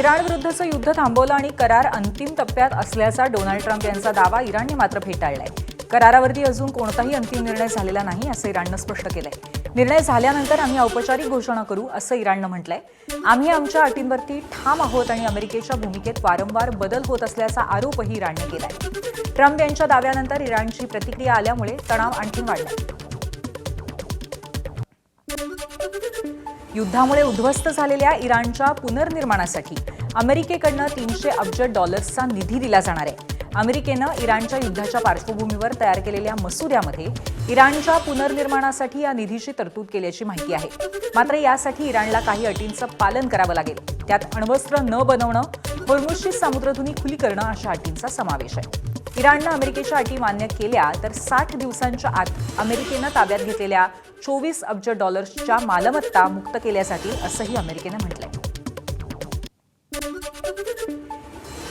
इराणविरुद्धचं युद्ध थांबवलं आणि करार अंतिम टप्प्यात असल्याचा डोनाल्ड ट्रम्प यांचा दावा इराणने मात्र फेटाळलाय. करारावरती अजून कोणताही अंतिम निर्णय झालेला नाही असं इराणनं स्पष्ट केलंय. निर्णय झाल्यानंतर आम्ही औपचारिक घोषणा करू असं इराणनं म्हटलंय. आम्ही आमच्या अटींवरती ठाम आहोत आणि अमेरिकेच्या भूमिकेत वारंवार बदल होत असल्याचा आरोपही इराणने केलाय. ट्रम्प यांच्या दाव्यानंतर इराणची प्रतिक्रिया आल्यामुळे तणाव आणखी वाढलाय. युद्धामुळे उद्ध्वस्त झालेल्या इराणच्या पुनर्निर्माणासाठी अमेरिकेकडनं $300 अब्ज निधी दिला जाणार आहे. अमेरिकेनं इराणच्या युद्धाच्या पार्श्वभूमीवर तयार केलेल्या मसुद्यामध्ये इराणच्या पुनर्निर्माणासाठी या निधीची तरतूद केल्याची माहिती आहे. मात्र यासाठी इराणला काही अटींचं पालन करावं लागेल. त्यात अण्वस्त्र न बनवणं, होर्मुझची सामुद्रधुनी खुली करणं अशा अटींचा समावेश आहे. इराणनं अमेरिकेच्या अटी मान्य केल्या तर 60 दिवसांच्या आत अमेरिकेनं ताब्यात घेतलेल्या $24 अब्ज मालमत्ता मुक्त केल्या जातील असंही अमेरिकेनं म्हटलंय.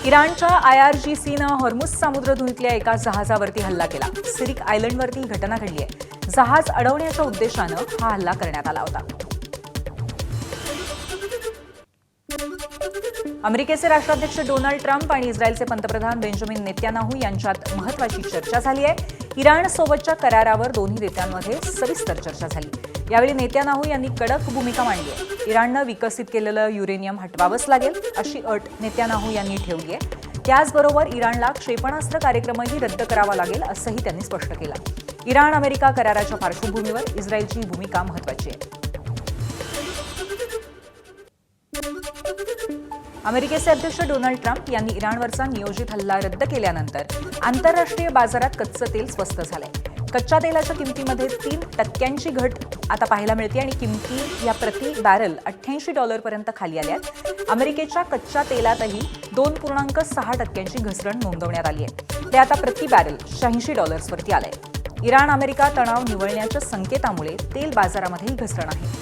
इराणच्या IRGCनं होर्मुझ सामुद्रधुनीतल्या एका जहाजावरती हल्ला केला. सिरिक आयलंडवरती ही घटना घडली आहे. जहाज अडवण्याच्या उद्देशानं हा हल्ला करण्यात आला होता. अमेरिकेचे राष्ट्राध्यक्ष डोनाल्ड ट्रम्प आणि इस्रायलचे पंतप्रधान बेंजामिन नेत्यानाहू यांच्यात महत्त्वाची चर्चा झाली आहे. इराणसोबतच्या करारावर दोन्ही नेत्यांमध्ये सविस्तर चर्चा झाली. यावेळी नेत्यानाहू यांनी कडक भूमिका मांडली आहे. इराणनं विकसित केलेलं युरेनियम हटवावंच लागेल अशी अट नेत्यानाहू यांनी ठेवली आहे. त्याचबरोबर इराणला क्षेपणास्त्र कार्यक्रमही रद्द करावा लागेल असंही त्यांनी स्पष्ट केलं. इराण अमेरिका कराराच्या पार्श्वभूमीवर इस्रायलची भूमिका महत्त्वाची आहे. अमेरिकेचे अध्यक्ष डोनाल्ड ट्रम्प यांनी इराणवरचा नियोजित हल्ला रद्द केल्यानंतर आंतरराष्ट्रीय बाजारात कच्चं तेल स्वस्त झालंय. कच्च्या तेलाच्या किमतीमध्ये 3% घट आता पाहायला मिळते आणि किमती या प्रति बॅरल $88 पर्यंत खाली आल्यात. अमेरिकेच्या कच्च्या तेलातही 2.6% घसरण नोंदवण्यात आली आहे. ते आता प्रति बॅरल $86 वरती आलंय. इराण अमेरिका तणाव निवळण्याच्या संकेतामुळे तेल बाजारामध्येही घसरण आहे.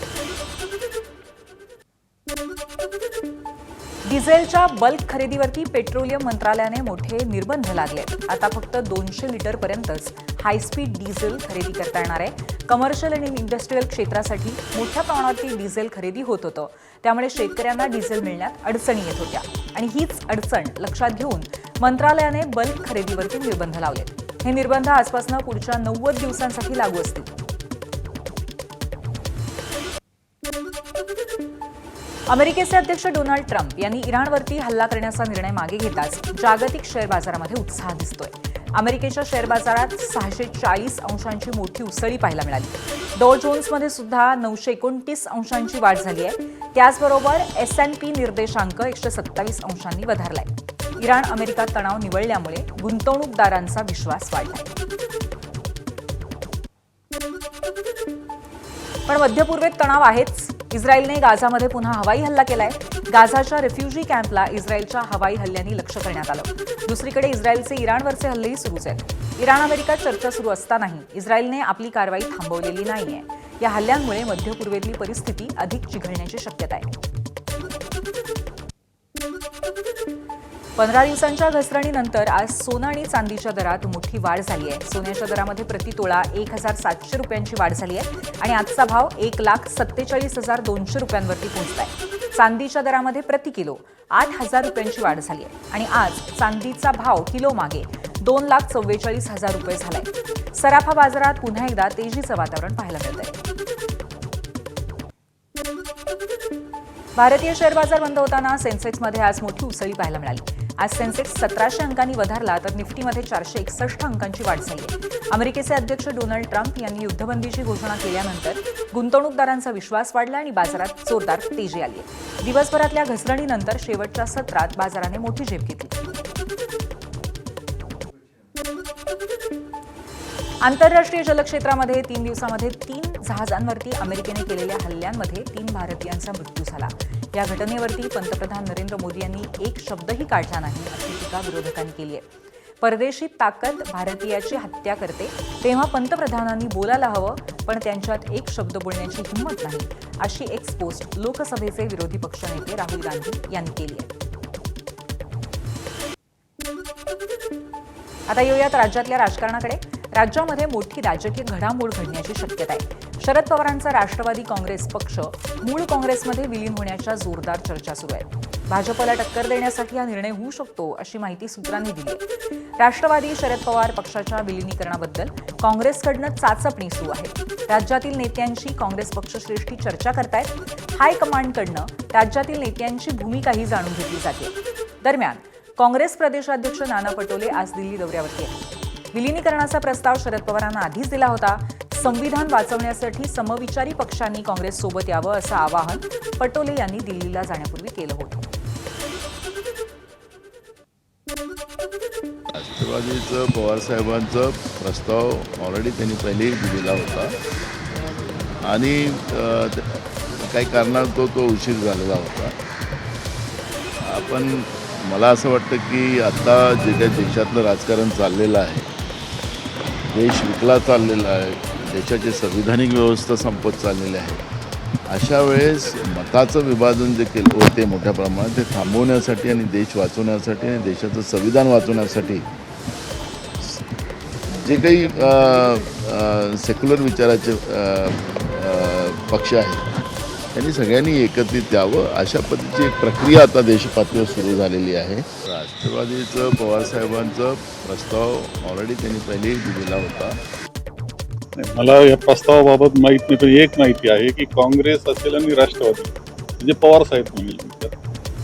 डिझेलच्या बल्क खरेदीवरती पेट्रोलियम मंत्रालयाने मोठे निर्बंध लादले. आता फक्त 200 लिटरपर्यंतच हायस्पीड डिझेल खरेदी करता येणार आहे. कमर्शियल आणि इंडस्ट्रीयल क्षेत्रासाठी मोठ्या प्रमाणावरती डिझेल खरेदी होत होतं. त्यामुळे शेतकऱ्यांना डिझेल मिळण्यात अडचणी येत होत्या आणि हीच अडचण लक्षात घेऊन मंत्रालयाने बल्क खरेदीवरती निर्बंध लावलेत. हे निर्बंध आजपासून पुढच्या 90 दिवसांसाठी लागू असतील. अमेरिकेचे अध्यक्ष डोनाल्ड ट्रम्प यांनी इराणवरती हल्ला करण्याचा निर्णय मागे घेताच जागतिक शेअर बाजारामध्ये उत्साह दिसतोय. अमेरिकेच्या शेअर बाजारात 640 अंशांची मोठी उसळी पाहायला मिळाली. डॉ जोन्समध्ये सुद्धा 929 अंशांची वाढ झाली आहे. त्याचबरोबर S&P निर्देशांक 127 अंशांनी वधारलाय. इराण अमेरिका तणाव निवळल्यामुळे गुंतवणूकदारांचा विश्वास वाढलाय. पण मध्यपूर्वेत तणाव आहेच. इस्रायलने गाझामध्ये पुन्हा हवाई हल्ला केलाय. गाझाच्या रेफ्युजी कॅम्पला इस्रायलच्या हवाई हल्ल्यानी लक्ष्य करण्यात आलं. दुसरीकडे इस्रायलचे इराणवरचे हल्लेही सुरूच आहेत. इराण अमेरिका चर्चा सुरू असतानाही इस्रायलने आपली कारवाई थांबवलेली नाहीये. या हल्ल्यांमुळे मध्यपूर्वेतली परिस्थिती अधिक चिघळण्याची शक्यता आहे. 15 दिवसांच्या घसरणीनंतर आज सोनं आणि चांदीच्या दरात मोठी वाढ झाली आहे. सोन्याच्या दरामध्ये प्रति तोळा $1,700 रुपयांची वाढ झाली आहे आणि आजचा भाव $1,47,200 रुपयांवरती पोहोचलाय. चांदीच्या दरामध्ये प्रति किलो 8,000 रुपयांची वाढ झाली आहे आणि आज चांदीचा भाव किलो मागे $2,44,000 रुपये झालाय. सराफा बाजारात पुन्हा एकदा तेजीचं वातावरण पाहायला मिळतंय. भारतीय शेअर बाजार बंद होताना सेन्सेक्समध्ये आज मोठी उसळी पाहायला मिळाली. आज सेन्सेक्स 1700 अंकांनी वधारला तर निफ्टीमध्ये 461 अंकांची वाढ झाली आहे. अमेरिकेचे अध्यक्ष डोनाल्ड ट्रम्प यांनी युद्धबंदीची घोषणा केल्यानंतर गुंतवणूकदारांचा विश्वास वाढला आणि बाजारात जोरदार तेजी आली आहे. दिवसभरातल्या घसरणीनंतर शेवटच्या सत्रात बाजाराने मोठी झेप घेतली. आंतरराष्ट्रीय जलक्षेत्रामध्ये 3 दिवसांमध्ये 3 जहाजांवरती अमेरिकेने केलेल्या हल्ल्यांमध्ये 3 भारतीयांचा मृत्यू झाला. या घटनेवरती पंतप्रधान नरेंद्र मोदी यांनी एक शब्दही काढला नाही अशी टीका विरोधकांनी केली आहे. परदेशी ताकद भारतीयाची हत्या करते तेव्हा पंतप्रधानांनी बोलायला हवं, पण त्यांच्यात एक शब्द बोलण्याची हिंमत नाही अशी एक पोस्ट लोकसभेचे विरोधी पक्षनेते राहुल गांधी यांनी केली आहे. आता येऊयात राज्यातल्या राजकारणाकडे. राज्यामध्ये मोठी राजकीय घडामोड घडण्याची शक्यता आहे. शरद पवारांचा राष्ट्रवादी काँग्रेस पक्ष मूळ काँग्रेसमध्ये विलीन होण्याच्या जोरदार चर्चा सुरू आहेत. भाजपला टक्कर देण्यासाठी हा निर्णय होऊ शकतो अशी माहिती सूत्रांनी दिली आहे. राष्ट्रवादी शरद पवार पक्षाच्या विलिनीकरणाबद्दल काँग्रेसकडनं चाचपणी सुरू आहे. राज्यातील नेत्यांशी काँग्रेस पक्षश्रेष्ठी चर्चा करतायत. हायकमांडकडनं राज्यातील नेत्यांची भूमिकाही जाणून घेतली जाते. दरम्यान काँग्रेस प्रदेशाध्यक्ष नाना पटोले आज दिल्ली दौऱ्यावरती आहेत. विलिनीकरणाचा प्रस्ताव शरद पवारांना आधीच दिला होता. संविधान वाचवण्यासाठी समविचारी पक्षांनी काँग्रेससोबत यावं असं आवाहन पटोले यांनी दिल्लीला जाण्यापूर्वी केलं होतं. राष्ट्रवादीचं पवारसाहेबांचा प्रस्ताव ऑलरेडी त्यांनी पहिलेही दिलेला होता आणि काही कारणास्तव तो उशीर झालेला होता. आपण मला असं वाटतं की आता जे काही देशातलं राजकारण चाललेलं आहे, देश विकला चाललेला आहे, देशाची संविधानिक व्यवस्था संपत चाललेली आहे, अशा वेळेस मताचं विभाजन जे केलं होते मोठ्या प्रमाणात ते थांबवण्यासाठी आणि देश वाचवण्यासाठी आणि देशाचं संविधान वाचवण्यासाठी जे काही सेक्युलर विचाराचे पक्ष आहेत त्यांनी सगळ्यांनी एकत्रित यावं अशा पद्धतीची एक प्रक्रिया आता देशपातळीवर सुरू झालेली आहे. राष्ट्रवादीचं पवारसाहेबांचा प्रस्ताव ऑलरेडी त्यांनी पहिलेही दिलेला होता. मला या प्रस्तावाबाबत माहीत नाही, पण एक माहिती आहे की काँग्रेस असेल आणि राष्ट्रवादी म्हणजे पवारसाहेब म्हणेल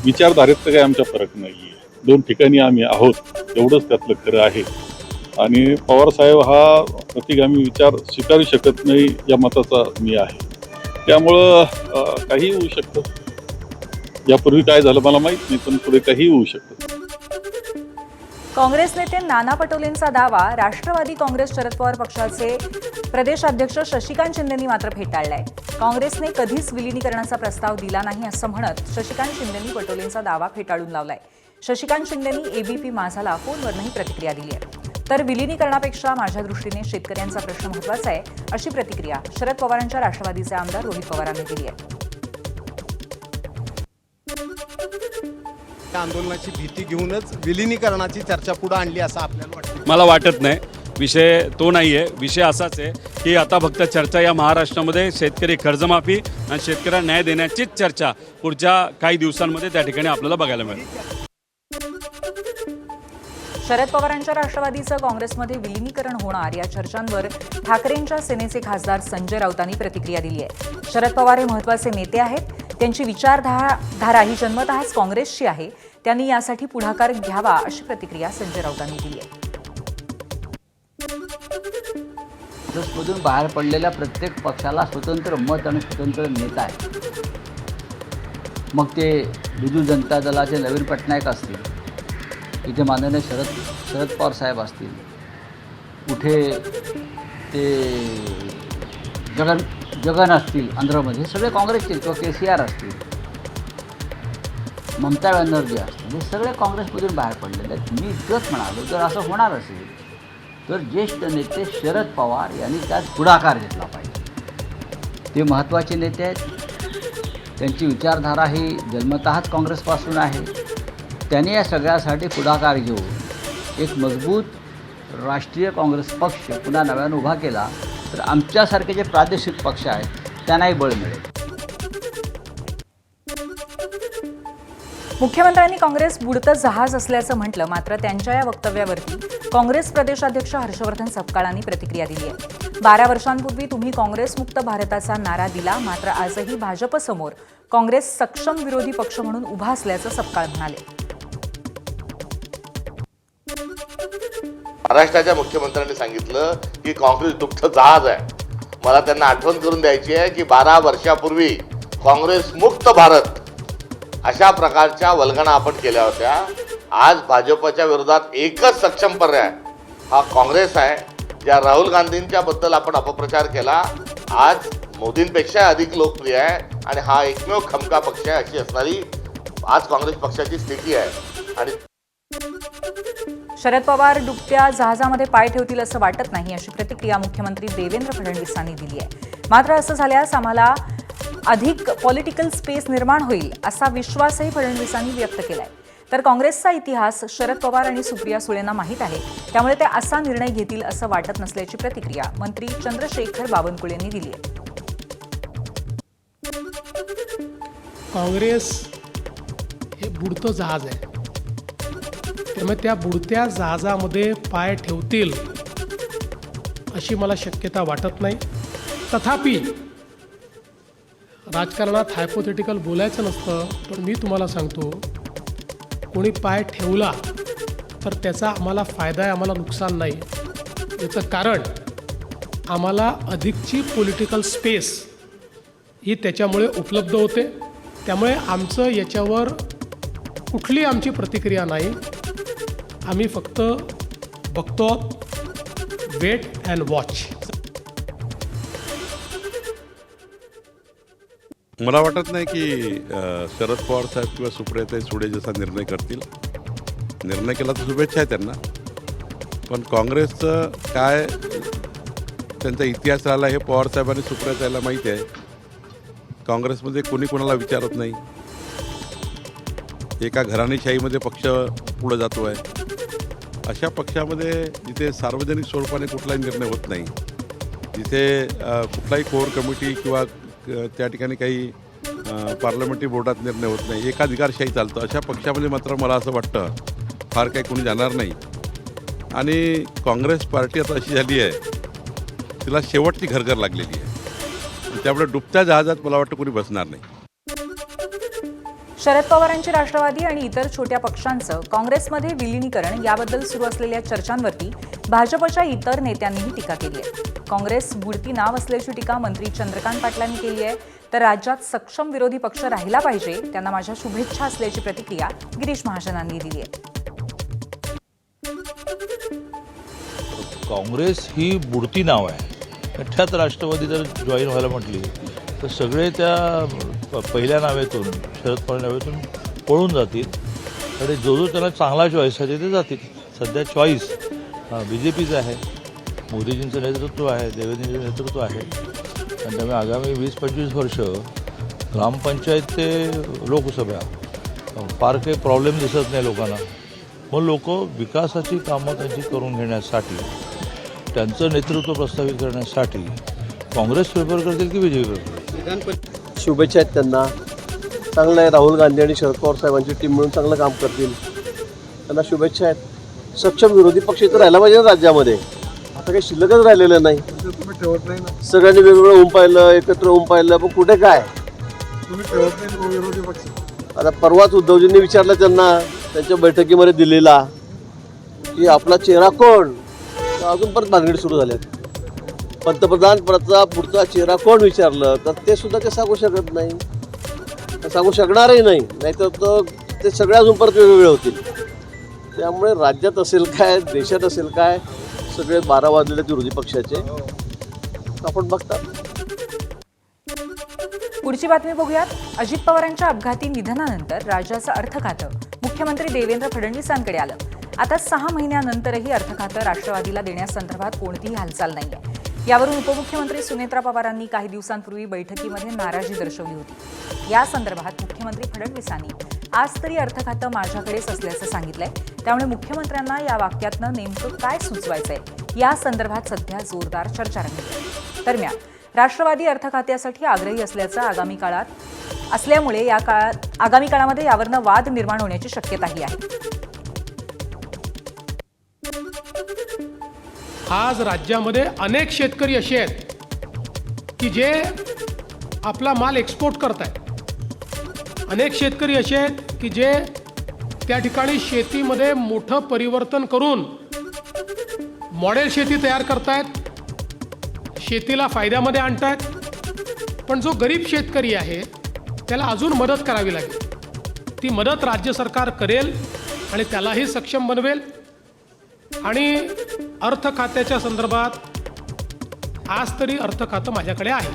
विचारधारेत तर काही आमचा फरक नाही आहे. दोन ठिकाणी आम्ही आहोत एवढंच त्यातलं खरं आहे. आणि पवारसाहेब हा प्रतिगामी विचार स्वीकारू शकत नाही या मताचा मी आहे. त्यामुळं काही होऊ शकतं. यापूर्वी काय झालं मला माहीत नाही, पण पुढे काही होऊ शकतं. काँग्रेस नेते नाना पटोलेंचा दावा राष्ट्रवादी काँग्रेस शरद पवार पक्षाचे प्रदेशाध्यक्ष शशिकांत शिंदेंनी मात्र फेटाळलाय. काँग्रेसने कधीच विलिनीकरणाचा प्रस्ताव दिला नाही असं म्हणत शशिकांत शिंदेंनी पटोलेंचा दावा फेटाळून लावलाय. शशिकांत शिंदेंनी एबीपी माझाला फोनवरही प्रतिक्रिया दिली आहे. तर विलिनीकरणापेक्षा माझ्या दृष्टीने शेतकऱ्यांचा प्रश्न महत्त्वाचा आहे अशी प्रतिक्रिया शरद पवारांच्या राष्ट्रवादीचे आमदार रोहित पवारांनी दिली आहे. आंदोलनाची भीती घेऊनच विलिनीकरणाची चर्चा पुढे आणली असं आपल्याला वाटतं? मला वाटत नाही. विषय तो नाही आहे. विषय असाच आहे की आता फक्त चर्चा या महाराष्ट्रामध्ये शेतकरी कर्जमाफी आणि शेतकऱ्यांना न्याय देण्याचीच चर्चा पुढच्या काही दिवसांमध्ये त्या ठिकाणी आपल्याला बघायला मिळेल. शरद पवारांच्या राष्ट्रवादीचं काँग्रेसमध्ये विलिनीकरण होणार या चर्चांवर ठाकरेंच्या सेनेचे खासदार संजय राऊतांनी प्रतिक्रिया दिली आहे. शरद पवार हे महत्त्वाचे नेते आहेत. त्यांची विचारधारा ही जन्मतःच काँग्रेसची आहे. त्यांनी यासाठी पुढाकार घ्यावा अशी प्रतिक्रिया संजय राऊतांनी दिली आहे. काँग्रेसमधून बाहेर पडलेल्या प्रत्येक पक्षाला स्वतंत्र मत आणि स्वतंत्र नेता आहे. मग ते बिजू जनता दलाचे नवीन पटनायक असतील, इथे माननीय शरद पवार साहेब असतील, कुठे ते जगन असतील आंध्रमध्ये, सगळे काँग्रेसचे, किंवा KCR असतील, ममता बॅनर्जी असतील, हे सगळे काँग्रेसमधून बाहेर पडलेले आहेत. मी इतकंच म्हणालो, जर असं होणार असेल तर ज्येष्ठ नेते शरद पवार यांनी त्यात पुढाकार घेतला पाहिजे. ते महत्त्वाचे नेते आहेत. त्यांची विचारधारा ही जन्मतःच काँग्रेसपासून आहे. त्यांनी या सगळ्यासाठी पुढाकार घेऊन एक मजबूत राष्ट्रीय काँग्रेस पक्ष पुन्हा नव्यानं उभा केला तर आमच्यासारखे जे प्रादेशिक पक्ष आहेत त्यांनाही बळ मिळेल. मुख्यमंत्र्यांनी काँग्रेस बुडतं जहाज असल्याचं म्हटलं, मात्र त्यांच्या या वक्तव्यावरती काँग्रेस प्रदेशाध्यक्ष हर्षवर्धन सपकाळांनी प्रतिक्रिया दिली आहे. 12 वर्षांपूर्वी तुम्ही काँग्रेसमुक्त भारताचा नारा दिला, मात्र आजही भाजपसमोर काँग्रेस सक्षम विरोधी पक्ष म्हणून उभा असल्याचं सपकाळ म्हणाले. महाराष्ट्राच्या मुख्यमंत्र्यांनी सांगितलं की काँग्रेस दुःख जहाज आहे. मला त्यांना आठवण करून द्यायची आहे की 12 वर्षापूर्वी काँग्रेस मुक्त भारत अशा प्रकारच्या वल्गना आपण केल्या होत्या. आज भाजपच्या विरोधात एकच सक्षम पर्याय हा काँग्रेस आहे. ज्या राहुल गांधींच्या बद्दल आपण अपप्रचार केला, आज मोदींपेक्षा अधिक लोकप्रिय आहे आणि हा एकमेव खमका पक्ष आहे अशी असणारी आज काँग्रेस पक्षाची स्थिती आहे. आणि शरद पवार डुबत्या जहाजामध्ये पाय ठेवतील असं वाटत नाही अशी प्रतिक्रिया मुख्यमंत्री देवेंद्र फडणवीसांनी दिली आहे. मात्र असं झाल्यास आम्हाला अधिक पॉलिटिकल स्पेस निर्माण होईल असा विश्वासही फडणवीसांनी व्यक्त केलाय. तर काँग्रेसचा इतिहास शरद पवार आणि सुप्रिया सुळेंना माहीत आहे, त्यामुळे ते असा निर्णय घेतील असं वाटत नसल्याची प्रतिक्रिया मंत्री चंद्रशेखर बावनकुळेंनी दिली आहे. काँग्रेस हे बुडतं जहाज आहे. त्यामुळे त्या बुडत्या जहाजामध्ये पाय ठेवतील अशी मला शक्यता वाटत नाही. तथापि राजकारणात हायपोथेटिकल बोलायचं नसतं, पण मी तुम्हाला सांगतो, कोणी पाय ठेवला तर त्याचा आम्हाला फायदा आहे, आम्हाला नुकसान नाही. याचं कारण आम्हाला अधिकची पॉलिटिकल स्पेस ही त्याच्यामुळे उपलब्ध होते. त्यामुळे आमचं याच्यावर कुठली आमची प्रतिक्रिया नाही. आम्ही फक्त बघतो, वेट अँड वॉच. मला वाटत नाही की शरद पवार साहेब किंवा सुप्रियाताई सुळे जसा निर्णय करतील. निर्णय केला तर शुभेच्छा आहे त्यांना, पण काँग्रेसचं काय त्यांचा इतिहास राहिला हे पवार साहेबांनी सुप्रियाताईला माहिती आहे. काँग्रेसमध्ये कोणी कोणाला विचारत नाही. एका घराणेशाहीमध्ये पक्ष पुढं जातो आहे. अशा पक्षामध्ये जिथे सार्वजनिक स्वरूपाने कुठलाही निर्णय होत नाही, जिथे कुठलाही कोर कमिटी किंवा त्या ठिकाणी काही पार्लमेंटरी बोर्डात निर्णय होत नाही, एकाधिकारशाही चालतं, अशा पक्षामध्ये मात्र मला असं वाटतं फार काही कोणी जाणार नाही. आणि काँग्रेस पार्टी आता अशी झाली आहे, तिला शेवटची घरघर लागलेली आहे. त्यामुळे डुबत्या जहाजात मला वाटतं कोणी बसणार नाही. शरद पवारांची राष्ट्रवादी आणि इतर छोट्या पक्षांचं काँग्रेसमध्ये विलिनीकरण याबद्दल सुरू असलेल्या चर्चांवरती भाजपच्या इतर नेत्यांनीही टीका केली आहे. काँग्रेस बुडती नाव असल्याची टीका मंत्री चंद्रकांत पाटलांनी केली आहे. तर राज्यात सक्षम विरोधी पक्ष राहिला पाहिजे, त्यांना माझ्या शुभेच्छा असल्याची प्रतिक्रिया गिरीश महाजनांनी दिली आहे. काँग्रेस ही बुडती नाव आहे. त्यात राष्ट्रवादी जर जॉईन व्हायला म्हटली तर सगळे त्या पहिल्या नावेतून, शरद पवार नावेतून पळून जातील. आणि जो त्यांना चांगला चॉईस आहे ते जातील. सध्या चॉईस BJPचं आहे, मोदीजींचं नेतृत्व आहे, देवेंद्रजींचं नेतृत्व आहे. आणि त्यामुळे आगामी 20-25 वर्ष ग्रामपंचायत ते लोकसभा फार काही प्रॉब्लेम दिसत नाही लोकांना. मग लोक विकासाची कामं त्यांची करून घेण्यासाठी, त्यांचं नेतृत्व प्रस्थापित करण्यासाठी काँग्रेस प्रिफर करतील की BJP प्रिफर करतील? शुभेच्छा आहेत त्यांना. चांगलं आहे, राहुल गांधी आणि शरद पवार साहेबांची टीम मिळून चांगलं काम करतील, त्यांना शुभेच्छा आहेत. सक्षम विरोधी पक्ष तर राहिला पाहिजे ना राज्यामध्ये. आता काही शिल्लकच राहिलेलं नाही. तुम्ही ठेवत नाही ना, सगळ्यांनी वेगवेगळं होऊन पाहिलं, एकत्र होऊन पाहिलं, पण कुठे काय. तुम्ही ठेवत नाही विरोधी पक्ष. आता परवाच उद्धवजींनी विचारलं त्यांना त्यांच्या बैठकीमध्ये दिलेला की आपला चेहरा कोण, अजून परत भानगडी सुरू झाल्यात. पंतप्रधान पदाचा पुढचा चेहरा कोण विचारलं तर ते सुद्धा ते सांगू शकत नाही, सांगू शकणारही नाही. नाहीतर ते सगळे अजून परत वेगवेगळे होतील. त्यामुळे राज्यात असेल काय, देशात असेल काय, सगळे 12 वाजलेले विरोधी पक्षाचे आपण बघतात. पुढची बातमी बघूयात. अजित पवारांच्या अपघाती निधनानंतर राज्याचं अर्थखातं मुख्यमंत्री देवेंद्र फडणवीसांकडे आलं. आता 6 महिन्यानंतरही अर्थखातं राष्ट्रवादीला देण्यासंदर्भात कोणतीही हालचाल नाहीये. यावरून उपमुख्यमंत्री सुनेत्रा पवारांनी काही दिवसांपूर्वी बैठकीमध्ये नाराजी दर्शवली होती. या संदर्भात मुख्यमंत्री फडणवीसांनी आज तरी अर्थखातं माझ्याकडेच असल्याचं सांगितलंय. त्यामुळे मुख्यमंत्र्यांना या वाक्यातनं नेमकं काय सुचवायचंय या संदर्भात सध्या जोरदार चर्चा रंगली. दरम्यान राष्ट्रवादी अर्थखात्यासाठी आग्रही असल्याचं आगामी काळामध्ये यावरनं वाद निर्माण होण्याची शक्यताही आहे. आज राज्यामध्ये अनेक शेतकरी असे आहेत की जे आपला माल एक्सपोर्ट करत आहेत. अनेक शेतकरी असे आहेत की जे त्या ठिकाणी शेतीमध्ये मोठं परिवर्तन करून मॉडेल शेती तयार करतायत, शेतीला फायद्यामध्ये आणतायत. पण जो गरीब शेतकरी आहे त्याला अजून मदत करावी लागेल. ती मदत राज्य सरकार करेल आणि त्यालाही सक्षम बनवेल. आणि अर्थ खात्याच्या संदर्भात आज तरी अर्थ खातं माझ्याकडे आहे.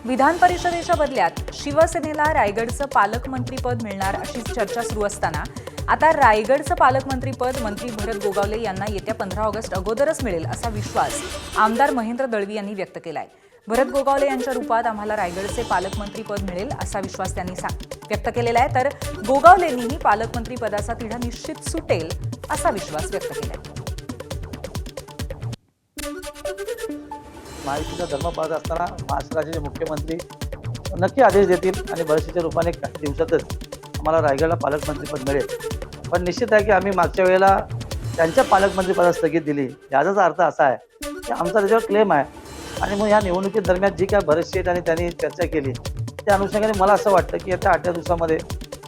विधान परिषदेच्या बदल्यात शिवसेनेला रायगडचं पालकमंत्रीपद मिळणार अशी चर्चा सुरू असताना आता रायगडचं पालकमंत्रीपद मंत्री भरत गोगावले यांना येत्या 15 ऑगस्ट अगोदरच मिळेल असा विश्वास आमदार महेंद्र दळवी यांनी व्यक्त केलाय. भरत गोगावले यांच्या रूपात आम्हाला रायगडचे पालकमंत्रीपद मिळेल असा विश्वास त्यांनी व्यक्त केलेला आहे. तर गोगावलेंनीही पालकमंत्री पदाचा तिढा निश्चित सुटेल असा विश्वास व्यक्त केलाय. महायुतीचा धर्म पाळत असताना महाराष्ट्राचे मुख्यमंत्री नक्की आदेश देतील आणि बरेचशेच्या रूपाने काही दिवसातच आम्हाला रायगडला पालकमंत्रीपद मिळेल. पण निश्चित आहे की आम्ही मागच्या वेळेला त्यांच्या पालकमंत्रीपदात स्थगित दिली. याचाच अर्थ असा आहे की आमचा त्याच्यावर क्लेम आहे आणि मग ह्या निवडणुकीदरम्यान जी काय बरेचशे आणि त्यांनी चर्चा केली त्या अनुषंगाने मला असं वाटतं की येत्या 8 दिवसामध्ये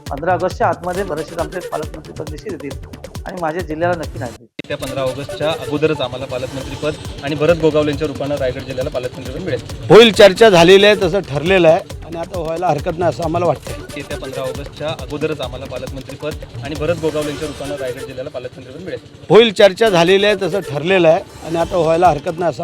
15 ऑगस्टच्या आतमध्ये बरेचसे आमचे पालकमंत्रीपद निश्चित येतील आणि माझ्या जिल्ह्याला नक्की नाही देतील. त्या 15 ऑगस्टच्या अगोदरच आम्हाला पालकमंत्रीपद आणि भरत गोगावलेंच्या रूपानं रायगड जिल्ह्याला पालकमंत्रीपद मिळेल. होईल, चर्चा झालेली आहे, तसं ठरलेलं आहे आणि आता व्हायला हरकत नाही असं आम्हाला वाटतं. येत्या 15 ऑगस्टच्या अगोदरच आम्हाला पालकमंत्रीपद आणि भरत गोगावलेंच्या रूपानं रायगड जिल्ह्याला पालकमंत्रीपद मिळेल. होईल, चर्चा झालेली आहे, तसं ठरलेलं आहे आणि आता व्हायला हरकत नाही असं